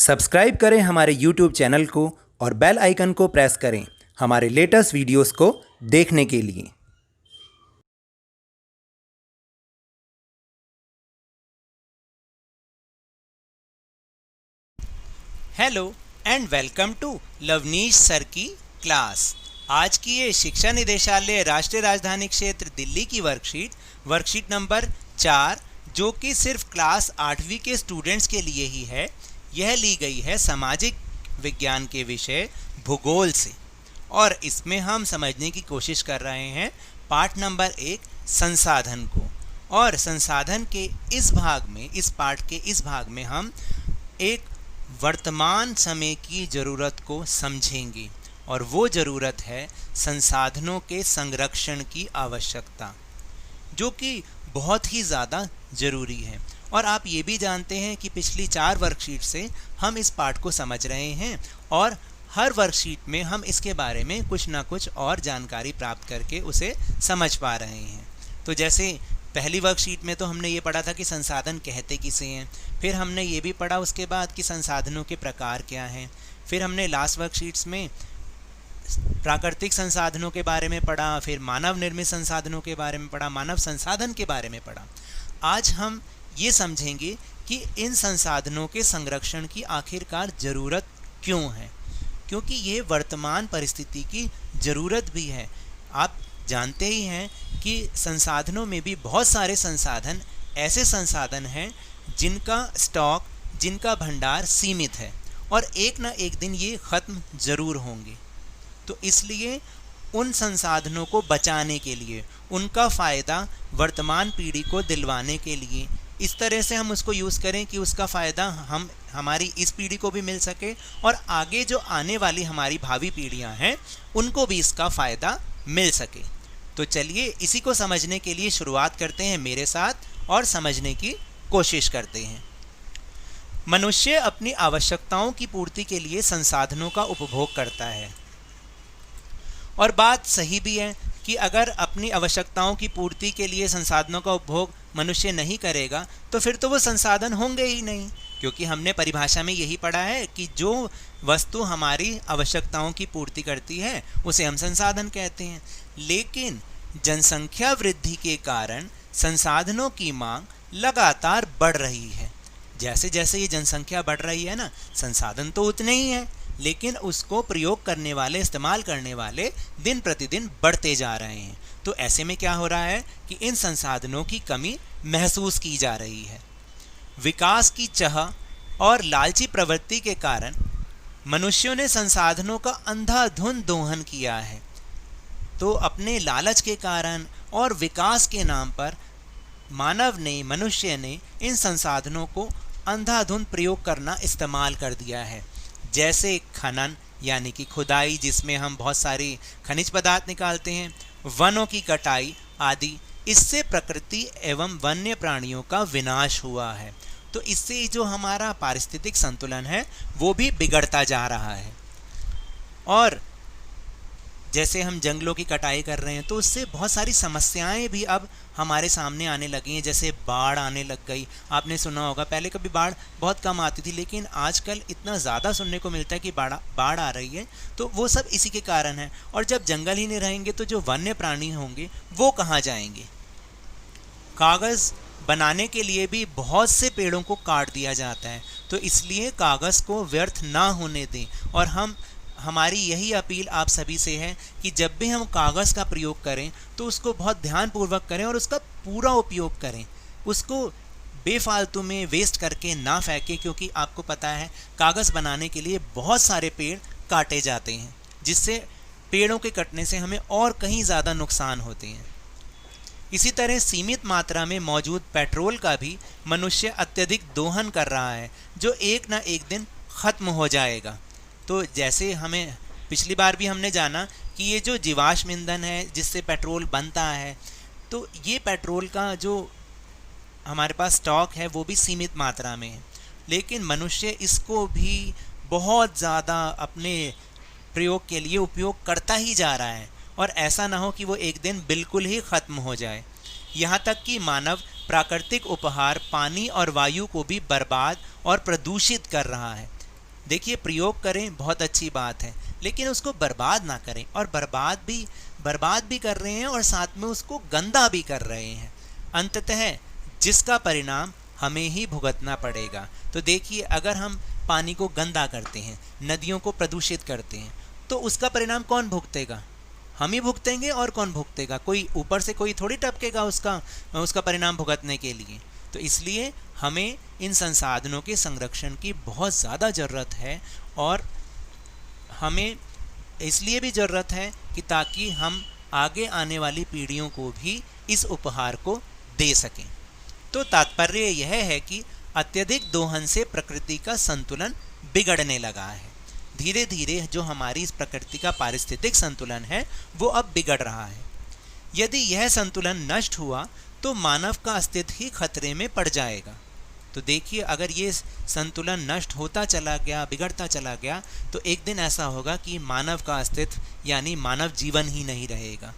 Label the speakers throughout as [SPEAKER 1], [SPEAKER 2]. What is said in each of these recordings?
[SPEAKER 1] Subscribe करें हमारे YouTube channel को और बेल आइकन को प्रेस करें हमारे लेटेस्ट वीडियोस को देखने के लिए। Hello and welcome to Lavneesh sir की क्लास। आज की ये शिक्षा निदेशालय राष्ट्रीय राजधानी क्षेत्र दिल्ली की वर्कशीट नंबर 4, जो कि सिर्फ क्लास 8वीं के स्टूडेंट्स के लिए ही है। यह ली गई है सामाजिक विज्ञान के विषय भूगोल से, और इसमें हम समझने की कोशिश कर रहे हैं पाठ नंबर 1 संसाधन को। और संसाधन के इस पाठ के इस भाग में हम एक वर्तमान समय की ज़रूरत को समझेंगे, और वो ज़रूरत है संसाधनों के संरक्षण की आवश्यकता, जो कि बहुत ही ज़्यादा ज़रूरी है। और आप ये भी जानते हैं कि पिछली 4 वर्कशीट से हम इस पाठ को समझ रहे हैं, और हर वर्कशीट में हम इसके बारे में कुछ ना कुछ और जानकारी प्राप्त करके उसे समझ पा रहे हैं। तो जैसे पहली वर्कशीट में तो हमने ये पढ़ा था कि संसाधन कहते किसे हैं, फिर हमने ये भी पढ़ा उसके बाद कि संसाधनों के प्रकार क्या हैं, फिर हमने लास्ट वर्कशीट्स में प्राकृतिक संसाधनों के बारे में पढ़ा, फिर मानव निर्मित संसाधनों के बारे में पढ़ा, मानव संसाधन के बारे में पढ़ा। आज हम ये समझेंगे कि इन संसाधनों के संरक्षण की आखिरकार ज़रूरत क्यों है, क्योंकि ये वर्तमान परिस्थिति की ज़रूरत भी है। आप जानते ही हैं कि संसाधनों में भी बहुत सारे संसाधन ऐसे संसाधन हैं जिनका स्टॉक, जिनका भंडार सीमित है, और एक ना एक दिन ये ख़त्म ज़रूर होंगे। तो इसलिए उन संसाधनों को बचाने के लिए, उनका फ़ायदा वर्तमान पीढ़ी को दिलवाने के लिए इस तरह से हम उसको यूज़ करें कि उसका फ़ायदा हमारी इस पीढ़ी को भी मिल सके, और आगे जो आने वाली हमारी भावी पीढ़ियां हैं उनको भी इसका फ़ायदा मिल सके। तो चलिए इसी को समझने के लिए शुरुआत करते हैं मेरे साथ, और समझने की कोशिश करते हैं। मनुष्य अपनी आवश्यकताओं की पूर्ति के लिए संसाधनों का उपभोग करता है, और बात सही भी है कि अगर अपनी आवश्यकताओं की पूर्ति के लिए संसाधनों का उपभोग मनुष्य नहीं करेगा तो फिर तो वो संसाधन होंगे ही नहीं, क्योंकि हमने परिभाषा में यही पढ़ा है कि जो वस्तु हमारी आवश्यकताओं की पूर्ति करती है उसे हम संसाधन कहते हैं। लेकिन जनसंख्या वृद्धि के कारण संसाधनों की मांग लगातार बढ़ रही है। जैसे जैसे ये जनसंख्या बढ़ रही है ना, संसाधन तो उतने ही हैं, लेकिन उसको प्रयोग करने वाले, इस्तेमाल करने वाले दिन प्रतिदिन बढ़ते जा रहे हैं। तो ऐसे में क्या हो रहा है कि इन संसाधनों की कमी महसूस की जा रही है। विकास की चाह और लालची प्रवृत्ति के कारण मनुष्यों ने संसाधनों का अंधाधुंध दोहन किया है। तो अपने लालच के कारण और विकास के नाम पर मनुष्य ने इन संसाधनों को अंधाधुंध प्रयोग करना इस्तेमाल कर दिया है। जैसे खनन यानी कि खुदाई, जिसमें हम बहुत सारी खनिज पदार्थ निकालते हैं, वनों की कटाई आदि। इससे प्रकृति एवं वन्य प्राणियों का विनाश हुआ है। तो इससे जो हमारा पारिस्थितिक संतुलन है वो भी बिगड़ता जा रहा है। और जैसे हम जंगलों की कटाई कर रहे हैं तो उससे बहुत सारी समस्याएं भी अब हमारे सामने आने लगी हैं। जैसे बाढ़ आने लग गई, आपने सुना होगा। पहले कभी बाढ़ बहुत कम आती थी, लेकिन आजकल इतना ज़्यादा सुनने को मिलता है कि बाढ़ आ रही है। तो वो सब इसी के कारण है। और जब जंगल ही नहीं रहेंगे तो जो वन्य प्राणी होंगे वो कहाँ जाएंगे। कागज़ बनाने के लिए भी बहुत से पेड़ों को काट दिया जाता है। तो इसलिए कागज़ को व्यर्थ ना होने दें, और हमारी यही अपील आप सभी से है कि जब भी हम कागज़ का प्रयोग करें तो उसको बहुत ध्यानपूर्वक करें और उसका पूरा उपयोग करें। उसको बेफालतू में वेस्ट करके ना फेंकें, क्योंकि आपको पता है कागज़ बनाने के लिए बहुत सारे पेड़ काटे जाते हैं, जिससे पेड़ों के कटने से हमें और कहीं ज़्यादा नुकसान होते हैं। इसी तरह सीमित मात्रा में मौजूद पेट्रोल का भी मनुष्य अत्यधिक दोहन कर रहा है, जो एक ना एक दिन ख़त्म हो जाएगा। तो जैसे हमें पिछली बार भी हमने जाना कि ये जो जीवाश्म ईंधन है जिससे पेट्रोल बनता है, तो ये पेट्रोल का जो हमारे पास स्टॉक है वो भी सीमित मात्रा में है। लेकिन मनुष्य इसको भी बहुत ज़्यादा अपने प्रयोग के लिए उपयोग करता ही जा रहा है, और ऐसा ना हो कि वो एक दिन बिल्कुल ही ख़त्म हो जाए। यहाँ तक कि मानव प्राकृतिक उपहार पानी और वायु को भी बर्बाद और प्रदूषित कर रहा है। देखिए, प्रयोग करें बहुत अच्छी बात है, लेकिन उसको बर्बाद ना करें, और बर्बाद भी कर रहे हैं और साथ में उसको गंदा भी कर रहे हैं, अंततः जिसका परिणाम हमें ही भुगतना पड़ेगा। तो देखिए, अगर हम पानी को गंदा करते हैं, नदियों को प्रदूषित करते हैं, तो उसका परिणाम कौन भुगतेगा? हम ही भुगतेंगे। और कौन भुगतेगा? कोई ऊपर से कोई थोड़ी टपकेगा उसका परिणाम भुगतने के लिए। तो इसलिए हमें इन संसाधनों के संरक्षण की बहुत ज़्यादा ज़रूरत है, और हमें इसलिए भी ज़रूरत है कि ताकि हम आगे आने वाली पीढ़ियों को भी इस उपहार को दे सकें। तो तात्पर्य यह है कि अत्यधिक दोहन से प्रकृति का संतुलन बिगड़ने लगा है। धीरे धीरे जो हमारी इस प्रकृति का पारिस्थितिक संतुलन है वो अब बिगड़ रहा है। यदि यह संतुलन नष्ट हुआ तो मानव का अस्तित्व ही खतरे में पड़ जाएगा। तो देखिए, अगर ये संतुलन नष्ट होता चला गया, बिगड़ता चला गया, तो एक दिन ऐसा होगा कि मानव का अस्तित्व यानी मानव जीवन ही नहीं रहेगा।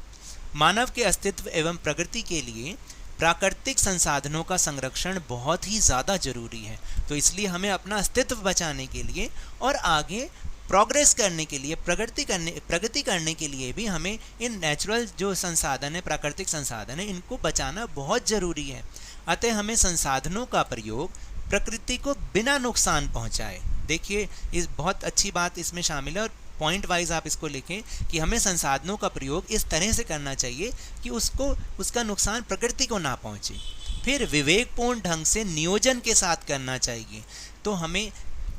[SPEAKER 1] मानव के अस्तित्व एवं प्रगति के लिए प्राकृतिक संसाधनों का संरक्षण बहुत ही ज़्यादा जरूरी है। तो इसलिए हमें अपना अस्तित्व बचाने के लिए और आगे प्रोग्रेस करने के लिए, प्रगति करने के लिए भी हमें इन नेचुरल जो संसाधन है, प्राकृतिक संसाधन है, इनको बचाना बहुत ज़रूरी है। अतः हमें संसाधनों का प्रयोग प्रकृति को बिना नुकसान पहुंचाए, देखिए इस बहुत अच्छी बात इसमें शामिल है, और पॉइंट वाइज आप इसको लिखें कि हमें संसाधनों का प्रयोग इस तरह से करना चाहिए कि उसका नुकसान प्रकृति को ना पहुंचे। फिर विवेकपूर्ण ढंग से नियोजन के साथ करना चाहिए। तो हमें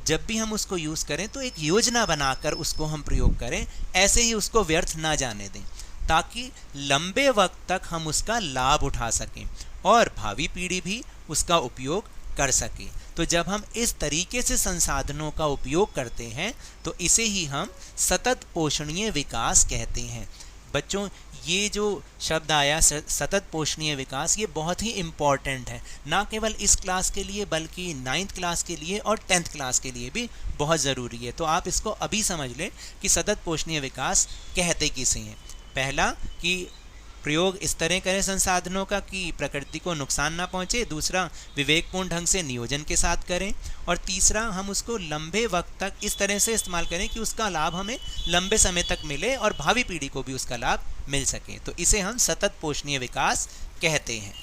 [SPEAKER 1] जब भी हम उसको यूज़ करें तो एक योजना बनाकर उसको हम प्रयोग करें, ऐसे ही उसको व्यर्थ ना जाने दें, ताकि लंबे वक्त तक हम उसका लाभ उठा सकें और भावी पीढ़ी भी उसका उपयोग कर सके। तो जब हम इस तरीके से संसाधनों का उपयोग करते हैं तो इसे ही हम सतत पोषणीय विकास कहते हैं। बच्चों, ये जो शब्द आया सतत पोषणीय विकास, ये बहुत ही इम्पॉर्टेंट है, ना केवल इस क्लास के लिए बल्कि 9th क्लास के लिए और 10th क्लास के लिए भी बहुत ज़रूरी है। तो आप इसको अभी समझ लें कि सतत पोषणीय विकास कहते किसे हैं। पहला कि प्रयोग इस तरह करें संसाधनों का कि प्रकृति को नुकसान ना पहुंचे, दूसरा विवेकपूर्ण ढंग से नियोजन के साथ करें, और तीसरा हम उसको लंबे वक्त तक इस तरह से इस्तेमाल करें कि उसका लाभ हमें लंबे समय तक मिले और भावी पीढ़ी को भी उसका लाभ मिल सके। तो इसे हम सतत पोषणीय विकास कहते हैं।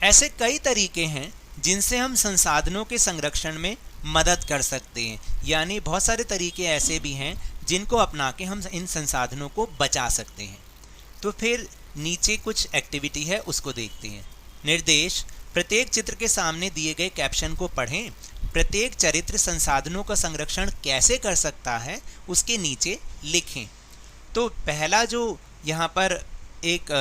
[SPEAKER 1] ऐसे कई तरीके हैं जिनसे हम संसाधनों के संरक्षण में मदद कर सकते हैं, यानी बहुत सारे तरीके ऐसे भी हैं जिनको अपना के हम इन संसाधनों को बचा सकते हैं। तो फिर नीचे कुछ एक्टिविटी है, उसको देखते हैं। निर्देश: प्रत्येक चित्र के सामने दिए गए कैप्शन को पढ़ें। प्रत्येक चरित्र संसाधनों का संरक्षण कैसे कर सकता है उसके नीचे लिखें। तो पहला जो यहाँ पर एक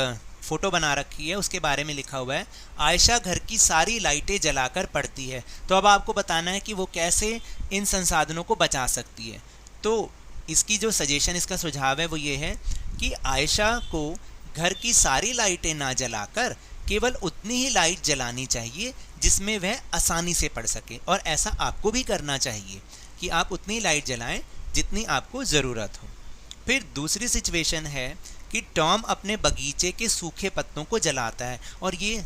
[SPEAKER 1] फ़ोटो बना रखी है उसके बारे में लिखा हुआ है, आयशा घर की सारी लाइटें जलाकर पढ़ती है। तो अब आपको बताना है कि वो कैसे इन संसाधनों को बचा सकती है। तो इसकी जो सजेशन, इसका सुझाव है वो ये है कि आयशा को घर की सारी लाइटें ना जलाकर केवल उतनी ही लाइट जलानी चाहिए जिसमें वह आसानी से पढ़ सके, और ऐसा आपको भी करना चाहिए कि आप उतनी लाइट जलाएं जितनी आपको ज़रूरत हो। फिर दूसरी सिचुएशन है कि टॉम अपने बगीचे के सूखे पत्तों को जलाता है, और ये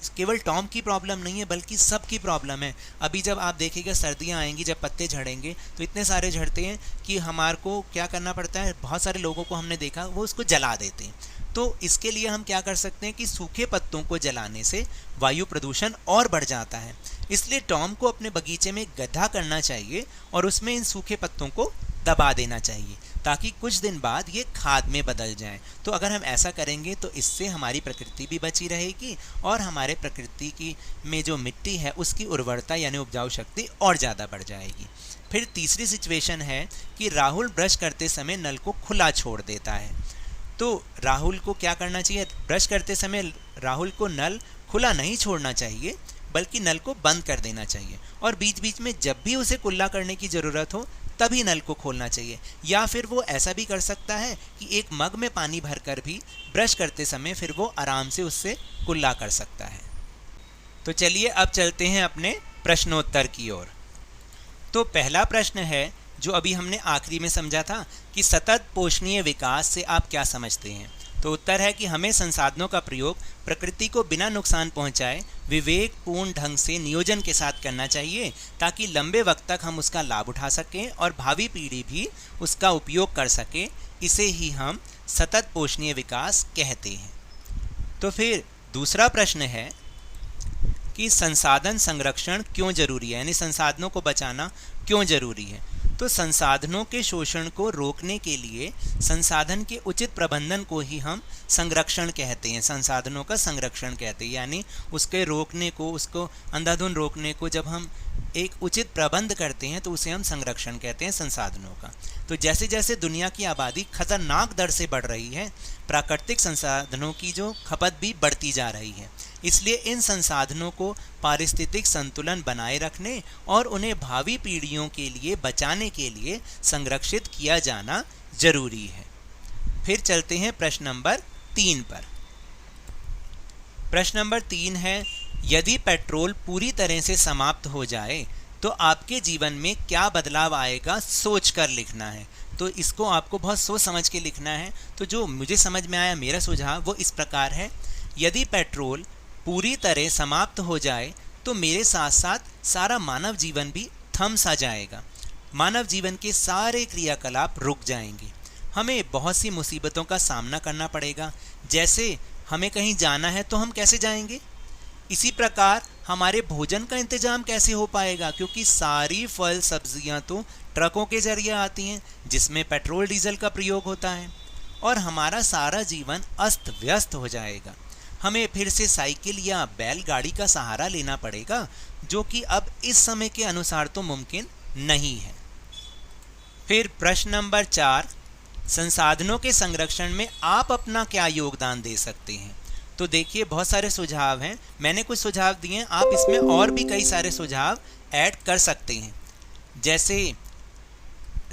[SPEAKER 1] केवल टॉम की प्रॉब्लम नहीं है बल्कि सबकी प्रॉब्लम है। अभी जब आप देखिएगा सर्दियाँ आएंगी, जब पत्ते झड़ेंगे तो इतने सारे झड़ते हैं कि हमारे को क्या करना पड़ता है, बहुत सारे लोगों को हमने देखा वो उसको जला देते हैं। तो इसके लिए हम क्या कर सकते हैं कि सूखे पत्तों को जलाने से वायु प्रदूषण और बढ़ जाता है। इसलिए टॉम को अपने बगीचे में गड्ढा करना चाहिए और उसमें इन सूखे पत्तों को दबा देना चाहिए ताकि कुछ दिन बाद ये खाद में बदल जाएं। तो अगर हम ऐसा करेंगे तो इससे हमारी प्रकृति भी बची रहेगी और हमारे प्रकृति की में जो मिट्टी है उसकी उर्वरता यानी उपजाऊ शक्ति और ज़्यादा बढ़ जाएगी। फिर तीसरी सिचुएशन है कि राहुल ब्रश करते समय नल को खुला छोड़ देता है। तो राहुल को क्या करना चाहिए, ब्रश करते समय राहुल को नल खुला नहीं छोड़ना चाहिए बल्कि नल को बंद कर देना चाहिए, और बीच बीच में जब भी उसे कुल्ला करने की ज़रूरत हो तभी नल को खोलना चाहिए। या फिर वो ऐसा भी कर सकता है कि एक मग में पानी भरकर भी ब्रश करते समय फिर वो आराम से उससे कुल्ला कर सकता है। तो चलिए अब चलते हैं अपने प्रश्नोत्तर की ओर। तो पहला प्रश्न है जो अभी हमने आखिरी में समझा था कि सतत पोषणीय विकास से आप क्या समझते हैं। तो उत्तर है कि हमें संसाधनों का प्रयोग प्रकृति को बिना नुकसान पहुंचाए विवेकपूर्ण ढंग से नियोजन के साथ करना चाहिए, ताकि लंबे वक्त तक हम उसका लाभ उठा सकें और भावी पीढ़ी भी उसका उपयोग कर सके। इसे ही हम सतत पोषणीय विकास कहते हैं। तो फिर दूसरा प्रश्न है कि संसाधन संरक्षण क्यों जरूरी है, यानी संसाधनों को बचाना क्यों जरूरी है। तो संसाधनों के शोषण को रोकने के लिए संसाधन के उचित प्रबंधन को ही हम संरक्षण कहते हैं, संसाधनों का संरक्षण कहते हैं। यानी उसके रोकने को, उसको अंधाधुंध रोकने को जब हम एक उचित प्रबंध करते हैं तो उसे हम संरक्षण कहते हैं संसाधनों का। तो जैसे जैसे दुनिया की आबादी खतरनाक दर से बढ़ रही है, प्राकृतिक संसाधनों की जो खपत भी बढ़ती जा रही है। इसलिए इन संसाधनों को पारिस्थितिक संतुलन बनाए रखने और उन्हें भावी पीढ़ियों के लिए बचाने के लिए संरक्षित किया जाना जरूरी है। फिर चलते हैं प्रश्न नंबर 3 पर। प्रश्न नंबर 3 है, यदि पेट्रोल पूरी तरह से समाप्त हो जाए तो आपके जीवन में क्या बदलाव आएगा, सोच कर लिखना है। तो इसको आपको बहुत सोच समझ के लिखना है। तो जो मुझे समझ में आया, मेरा सुझाव वो इस प्रकार है, यदि पेट्रोल पूरी तरह समाप्त हो जाए तो मेरे साथ साथ सारा मानव जीवन भी थम सा जाएगा। मानव जीवन के सारे क्रियाकलाप रुक जाएंगे। हमें बहुत सी मुसीबतों का सामना करना पड़ेगा। जैसे हमें कहीं जाना है तो हम कैसे जाएंगे, इसी प्रकार हमारे भोजन का इंतजाम कैसे हो पाएगा, क्योंकि सारी फल सब्जियां तो ट्रकों के जरिए आती हैं जिसमें पेट्रोल डीजल का प्रयोग होता है, और हमारा सारा जीवन अस्त व्यस्त हो जाएगा। हमें फिर से साइकिल या बैलगाड़ी का सहारा लेना पड़ेगा, जो कि अब इस समय के अनुसार तो मुमकिन नहीं है। फिर प्रश्न नंबर 4, संसाधनों के संरक्षण में आप अपना क्या योगदान दे सकते हैं। तो देखिए, बहुत सारे सुझाव हैं, मैंने कुछ सुझाव दिए हैं, आप इसमें और भी कई सारे सुझाव ऐड कर सकते हैं। जैसे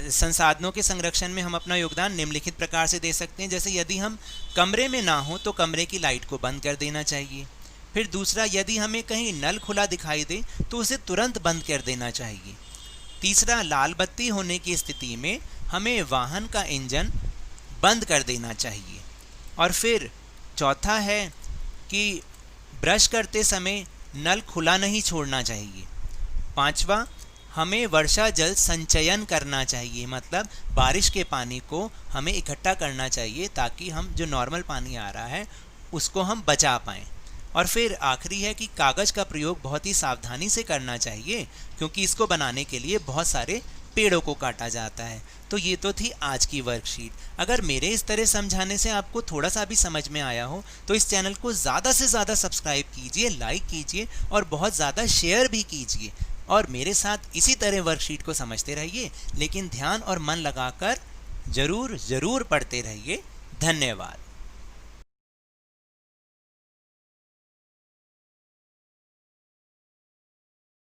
[SPEAKER 1] संसाधनों के संरक्षण में हम अपना योगदान निम्नलिखित प्रकार से दे सकते हैं। जैसे यदि हम कमरे में ना हो तो कमरे की लाइट को बंद कर देना चाहिए। फिर दूसरा, यदि हमें कहीं नल खुला दिखाई दे तो उसे तुरंत बंद कर देना चाहिए। तीसरा, लाल बत्ती होने की स्थिति में हमें वाहन का इंजन बंद कर देना चाहिए। और फिर चौथा है कि ब्रश करते समय नल खुला नहीं छोड़ना चाहिए। पांचवा, हमें वर्षा जल संचयन करना चाहिए, मतलब बारिश के पानी को हमें इकट्ठा करना चाहिए ताकि हम जो नॉर्मल पानी आ रहा है उसको हम बचा पाएँ। और फिर आखिरी है कि कागज़ का प्रयोग बहुत ही सावधानी से करना चाहिए, क्योंकि इसको बनाने के लिए बहुत सारे पेड़ों को काटा जाता है। तो ये तो थी आज की वर्कशीट। अगर मेरे इस तरह समझाने से आपको थोड़ा सा भी समझ में आया हो तो इस चैनल को ज़्यादा से ज़्यादा सब्सक्राइब कीजिए, लाइक कीजिए और बहुत ज़्यादा शेयर भी कीजिए। और मेरे साथ इसी तरह वर्कशीट को समझते रहिए, लेकिन ध्यान और मन लगाकर ज़रूर पढ़ते रहिए। धन्यवाद।